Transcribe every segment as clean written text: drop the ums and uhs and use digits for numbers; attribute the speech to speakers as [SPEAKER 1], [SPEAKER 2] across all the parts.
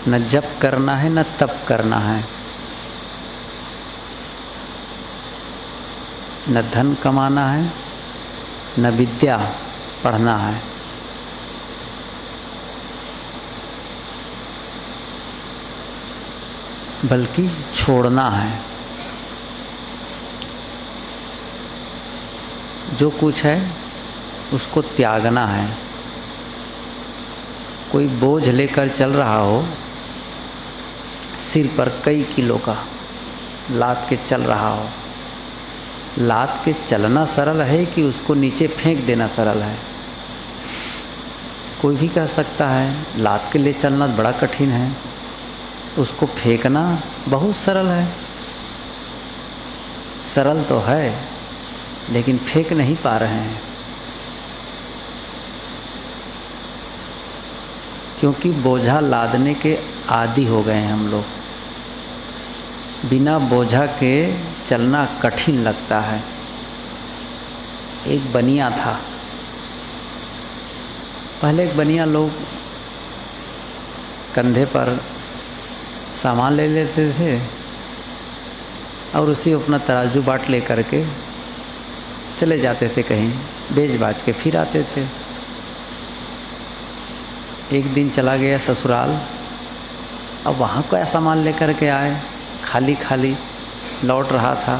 [SPEAKER 1] न जप करना है न तप करना है, न धन कमाना है न विद्या पढ़ना है। बल्कि छोड़ना है। जो कुछ है उसको त्यागना है। कोई बोझ लेकर चल रहा हो, सिर पर कई किलो का लाद के चल रहा हो, लाद के चलना सरल है कि उसको नीचे फेंक देना सरल है? कोई भी कह सकता है लाद के ले चलना बड़ा कठिन है, उसको फेंकना बहुत सरल है। सरल तो है लेकिन फेंक नहीं पा रहे हैं, क्योंकि बोझा लादने के आदी हो गए हैं हम लोग। बिना बोझा के चलना कठिन लगता है। एक बनिया था, पहले एक बनिया लोग कंधे पर सामान ले लेते थे और उसी अपना तराजू बाट ले करके चले जाते थे, कहीं बेच बाच के फिर आते थे। एक दिन चला गया ससुराल, अब वहां क्या सामान लेकर के आए, खाली खाली लौट रहा था।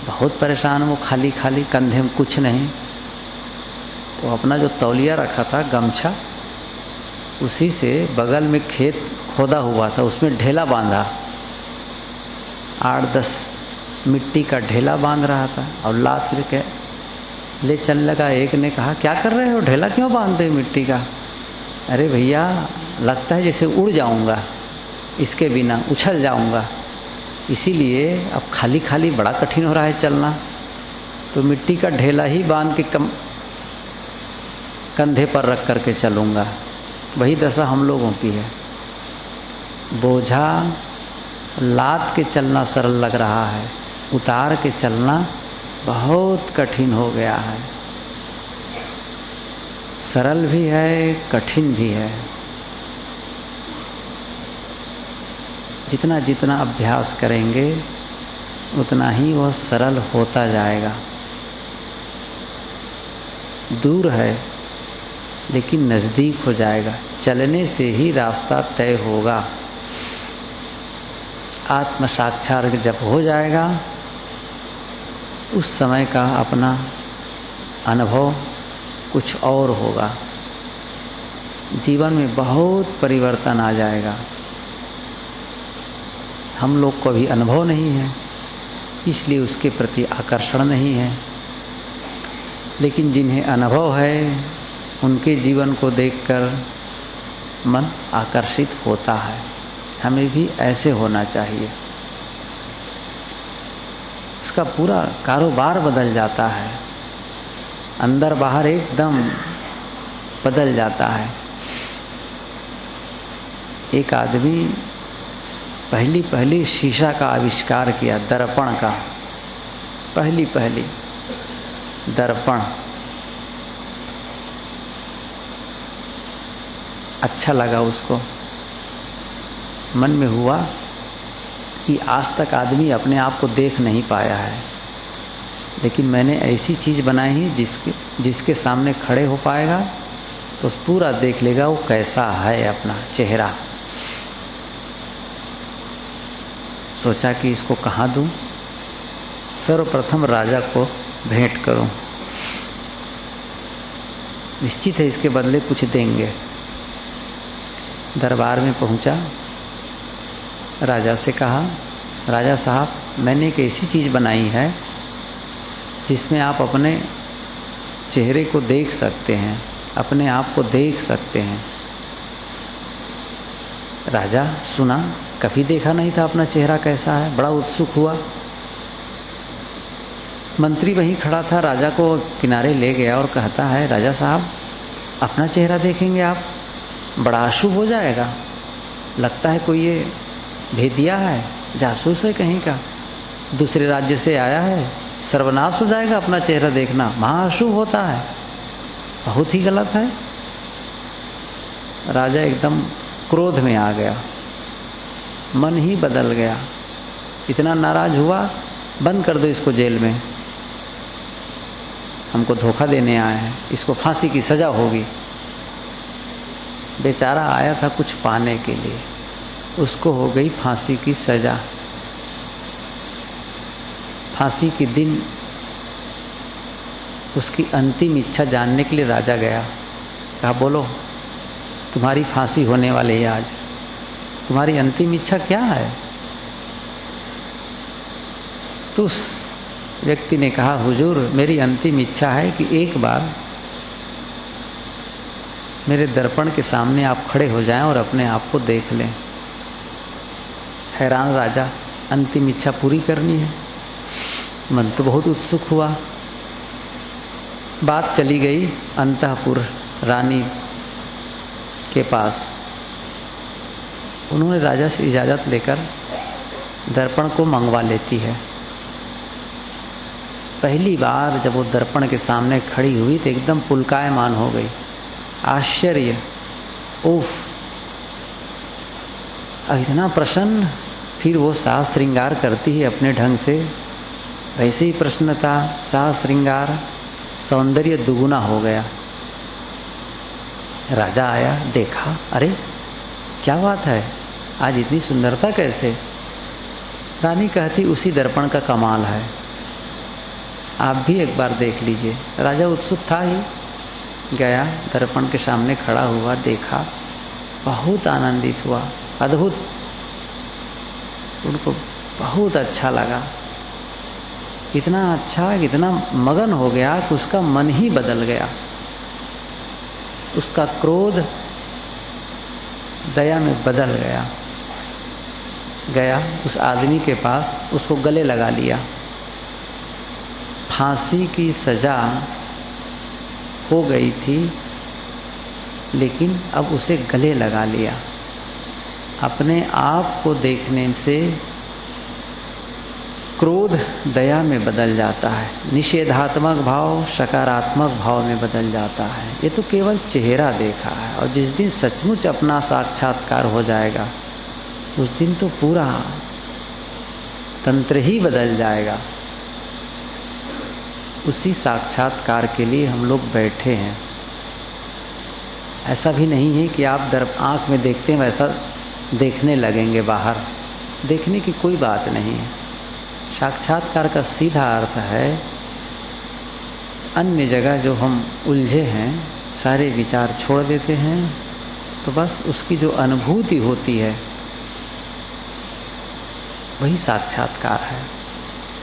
[SPEAKER 1] बहुत परेशान, वो खाली खाली, कंधे में कुछ नहीं। तो अपना जो तौलिया रखा था, गमछा, उसी से बगल में खेत खोदा हुआ था, उसमें ढेला बांधा। 8-10 मिट्टी का ढेला बांध रहा था और लाद करके ले चलने लगा। एक ने कहा, क्या कर रहे हो, ढेला क्यों बांधते हो मिट्टी का? अरे भैया, लगता है जैसे उड़ जाऊंगा, इसके बिना उछल जाऊंगा, इसीलिए अब खाली खाली बड़ा कठिन हो रहा है चलना, तो मिट्टी का ढेला ही बांध के कंधे पर रख करके चलूंगा। वही दशा हम लोगों की है। बोझा लाद के चलना सरल लग रहा है, उतार के चलना बहुत कठिन हो गया है। सरल भी है, कठिन भी है। जितना जितना अभ्यास करेंगे उतना ही वह सरल होता जाएगा। दूर है लेकिन नजदीक हो जाएगा। चलने से ही रास्ता तय होगा। आत्म साक्षात्कार जब हो जाएगा, उस समय का अपना अनुभव कुछ और होगा। जीवन में बहुत परिवर्तन आ जाएगा। हम लोग को भी अनुभव नहीं है, इसलिए उसके प्रति आकर्षण नहीं है। लेकिन जिन्हें अनुभव है, उनके जीवन को देखकर मन आकर्षित होता है। हमें भी ऐसे होना चाहिए। उसका पूरा कारोबार बदल जाता है, अंदर बाहर एकदम बदल जाता है। एक आदमी पहली शीशा का आविष्कार किया, दर्पण का। पहली दर्पण। अच्छा लगा उसको। मन में हुआ कि आज तक आदमी अपने आप को देख नहीं पाया है, लेकिन मैंने ऐसी चीज बनाई है जिसके सामने खड़े हो पाएगा तो पूरा देख लेगा वो कैसा है अपना चेहरा। सोचा कि इसको कहाँ दूं? सर्वप्रथम राजा को भेंट करूं, निश्चित है इसके बदले कुछ देंगे। दरबार में पहुंचा, राजा से कहा, राजा साहब, मैंने एक ऐसी चीज बनाई है जिसमें आप अपने चेहरे को देख सकते हैं, अपने आप को देख सकते हैं। राजा सुना, कभी देखा नहीं था अपना चेहरा कैसा है, बड़ा उत्सुक हुआ। मंत्री वहीं खड़ा था, राजा को किनारे ले गया और कहता है, राजा साहब, अपना चेहरा देखेंगे आप, बड़ा अशुभ हो जाएगा। लगता है कोई ये भेदिया है, जासूस है कहीं का, दूसरे राज्य से आया है, सर्वनाश हो जाएगा अपना चेहरा देखना, महाअशुभ होता है, बहुत ही गलत है। राजा एकदम क्रोध में आ गया, मन ही बदल गया, इतना नाराज हुआ, बंद कर दो इसको जेल में, हमको धोखा देने आए हैं, इसको फांसी की सजा होगी। बेचारा आया था कुछ पाने के लिए, उसको हो गई फांसी की सजा। फांसी के दिन उसकी अंतिम इच्छा जानने के लिए राजा गया। कहा, बोलो तुम्हारी फांसी होने वाली है आज, तुम्हारी अंतिम इच्छा क्या है? तो उस व्यक्ति ने कहा, हुजूर मेरी अंतिम इच्छा है कि एक बार मेरे दर्पण के सामने आप खड़े हो जाएं और अपने आप को देख लें। हैरान राजा, अंतिम इच्छा पूरी करनी है, मन तो बहुत उत्सुक हुआ। बात चली गई अंतःपुर रानी के पास। उन्होंने राजा से इजाजत लेकर दर्पण को मंगवा लेती है। पहली बार जब वो दर्पण के सामने खड़ी हुई तो एकदम पुलकायमान हो गई, आश्चर्य, उफ, इतना प्रसन्न। फिर वो साज श्रृंगार करती है अपने ढंग से, वैसे ही प्रसन्नता, साज श्रृंगार, सौंदर्य दुगुना हो गया। राजा आया, देखा, अरे क्या बात है, आज इतनी सुंदरता कैसे? रानी कहती, उसी दर्पण का कमाल है, आप भी एक बार देख लीजिए। राजा उत्सुक था ही, गया, दर्पण के सामने खड़ा हुआ, देखा, बहुत आनंदित हुआ, अद्भुत, उनको बहुत अच्छा लगा। इतना अच्छा, इतना मगन हो गया कि उसका मन ही बदल गया। उसका क्रोध दया में बदल गया। गया उस आदमी के पास, उसको गले लगा लिया। फांसी की सजा हो गई थी, लेकिन अब उसे गले लगा लिया। अपने आप को देखने से क्रोध दया में बदल जाता है, निषेधात्मक भाव सकारात्मक भाव में बदल जाता है। ये तो केवल चेहरा देखा है, और जिस दिन सचमुच अपना साक्षात्कार हो जाएगा उस दिन तो पूरा तंत्र ही बदल जाएगा। उसी साक्षात्कार के लिए हम लोग बैठे हैं। ऐसा भी नहीं है कि आप आंख में देखते हैं वैसा देखने लगेंगे। बाहर देखने की कोई बात नहीं है। साक्षात्कार का सीधा अर्थ है, अन्य जगह जो हम उलझे हैं, सारे विचार छोड़ देते हैं, तो बस उसकी जो अनुभूति होती है वही साक्षात्कार है।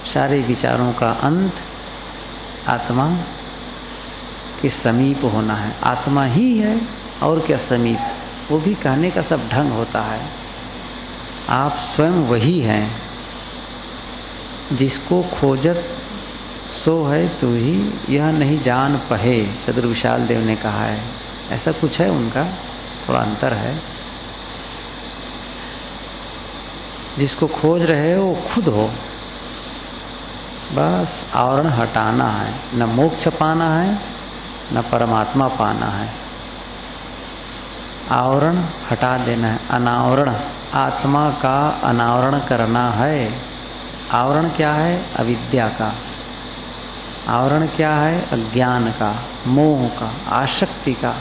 [SPEAKER 1] सारे विचारों का अंत आत्मा के समीप होना है। आत्मा ही है और क्या समीप, वो भी कहने का सब ढंग होता है। आप स्वयं वही हैं, जिसको खोजत सो है तू ही, यह नहीं जान पहे, सदगुरु विशाल देव ने कहा है। ऐसा कुछ है उनका, थोड़ा अंतर है। जिसको खोज रहे हो वो खुद हो, बस आवरण हटाना है। न मोक्ष पाना है न परमात्मा पाना है, आवरण हटा देना है। अनावरण, आत्मा का अनावरण करना है। आवरण क्या है? अविद्या का। आवरण क्या है? अज्ञान का, मोह का, आसक्ति का।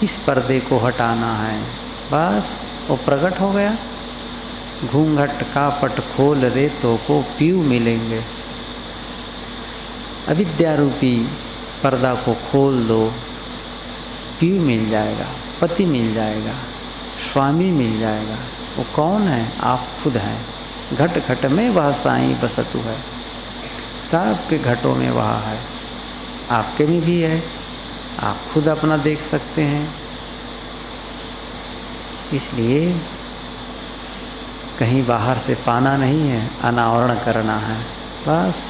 [SPEAKER 1] इस पर्दे को हटाना है, बस वो प्रकट हो गया। घूंघट का पट खोल रे तो को पीऊ मिलेंगे। अविद्या रूपी पर्दा को खोल दो, पीऊ मिल जाएगा, पति मिल जाएगा, स्वामी मिल जाएगा। वो कौन है? आप खुद हैं। घट घट में वह साईं बसतु है। सबके घटों में वह है, आपके में भी है। आप खुद अपना देख सकते हैं। इसलिए कहीं बाहर से पाना नहीं है, अनावरण करना है। बस